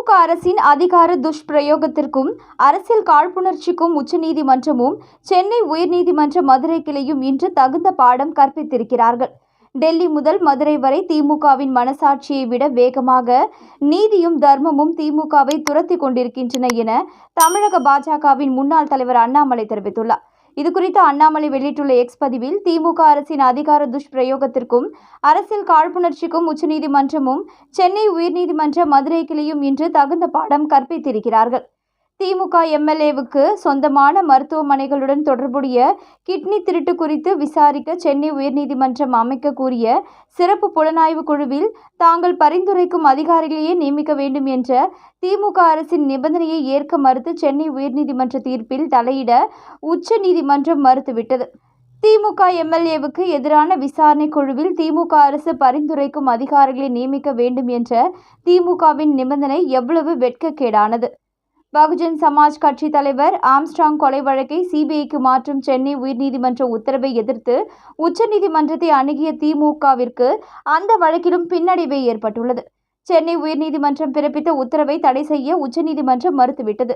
திமுக அரசின் அதிகார துஷ்பிரயோகத்திற்கும் அரசியல் காழ்ப்புணர்ச்சிக்கும் உச்சநீதிமன்றமும் சென்னை உயர்நீதிமன்ற மதுரை கிளையும் இன்று தகுந்த பாடம் கற்பித்திருக்கிறார்கள். டெல்லி முதல் மதுரை வரை திமுகவின் மனசாட்சியை விட வேகமாக நீதியும் தர்மமும் திமுகவை துரத்தி கொண்டிருக்கின்றன என தமிழக பாஜகவின் முன்னாள் தலைவர் அண்ணாமலை தெரிவித்துள்ளார். இதுகுறித்து அண்ணாமலை வெளியிட்டுள்ள எக்ஸ் பதிவில், திமுக அரசின் அதிகார துஷ்பிரயோகத்திற்கும் அரசியல் காழ்ப்புணர்ச்சிக்கும் உச்சநீதிமன்றமும் சென்னை உயர்நீதிமன்ற மதுரை கிளையும் இன்று தகுந்த பாடம் கற்பித்திருக்கிறார்கள். திமுக எம்எல்ஏவுக்கு சொந்தமான மருத்துவமனைகளுடன் தொடர்புடைய கிட்னி திருட்டு குறித்து விசாரிக்க சென்னை உயர்நீதிமன்றம் அமைக்க கூறிய சிறப்பு புலனாய்வு குழுவில் தாங்கள் பரிந்துரைக்கும் அதிகாரிகளையே நியமிக்க வேண்டும் என்ற திமுக அரசின் நிபந்தனையை ஏற்க மறுத்து சென்னை உயர்நீதிமன்ற தீர்ப்பில் தலையிட உச்சநீதிமன்றம் மறுத்துவிட்டது. திமுக எம்எல்ஏவுக்கு எதிரான விசாரணை குழுவில் திமுக அரசு பரிந்துரைக்கும் அதிகாரிகளை நியமிக்க வேண்டும் என்ற திமுகவின் நிபந்தனை எவ்வளவு வெட்கக்கேடானது. பகுஜன் சமாஜ் கட்சி தலைவர் ஆம்ஸ்ட்ராங் கொலை வழக்கை சிபிஐக்கு மாற்றும் சென்னை உயர்நீதிமன்ற உத்தரவை எதிர்த்து உச்சநீதிமன்றத்தை அணுகிய திமுகவிற்கு அந்த வழக்கிலும் பின்னடைவே ஏற்பட்டுள்ளது. சென்னை உயர்நீதிமன்றம் பிறப்பித்த உத்தரவை தடை செய்ய உச்சநீதிமன்றம் மறுத்துவிட்டது.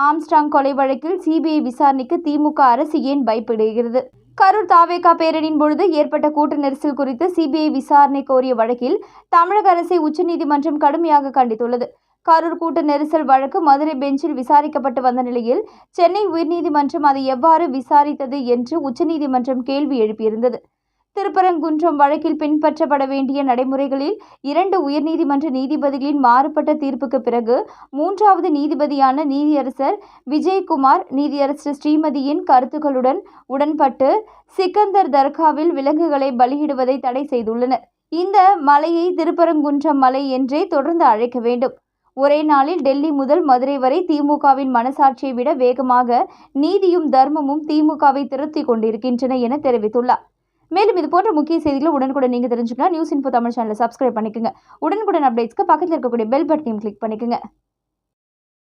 ஆம்ஸ்ட்ராங் கொலை வழக்கில் சிபிஐ விசாரணைக்கு திமுக அரசு ஏன் பயப்படுகிறது? கரூர் தாவேகா பேரணியின் பொழுது ஏற்பட்ட கூட்ட நெரிசல் குறித்து சிபிஐ விசாரணை கோரிய வழக்கில் தமிழக அரசை உச்சநீதிமன்றம் கடுமையாக கண்டித்துள்ளது. கரூர் கூட்ட நெரிசல் வழக்கு மதுரை பெஞ்சில் விசாரிக்கப்பட்டு வந்த நிலையில் சென்னை உயர்நீதிமன்றம் அதை எவ்வாறு விசாரித்தது என்று உச்சநீதிமன்றம் கேள்வி எழுப்பியிருந்தது. திருப்பரங்குன்றம் வழக்கில் பின்பற்றப்பட வேண்டிய நடைமுறைகளில் 2 உயர்நீதிமன்ற நீதிபதிகளின் மாறுபட்ட தீர்ப்புக்கு பிறகு 3வது நீதிபதியான நீதியரசர் விஜயகுமார் நீதியரசர் ஸ்ரீமதியின் கருத்துக்களுடன் உடன்பட்டு சிக்கந்தர் தர்காவில் விலங்குகளை பலியிடுவதை தடை செய்துள்ளனர். இந்த மலையை திருப்பரங்குன்றம் மலை என்றே தொடர்ந்து அழைக்க வேண்டும். ஒரே நாளில் டெல்லி முதல் மதுரை வரை திமுகவின் மனசாட்சியை விட வேகமாக நீதியும் தர்மமும் திமுகவை துரத்தி கொண்டிருக்கின்றன என தெரிவித்துள்ளார். மேலும் இதுபோன்ற முக்கிய செய்திகளை உடனுக்குடன் நீங்க தெரிஞ்சுக்கலாம். நியூஸ் இன்ஃபோ தமிழ் சேனலை சப்ஸ்கிரைப் பண்ணிக்கோங்க. உடனுக்குடன் அப்டேட்ஸ்க்கு பக்கத்தில் இருக்கக்கூடிய பெல் பட்டனையும் கிளிக் பண்ணிக்கோங்க.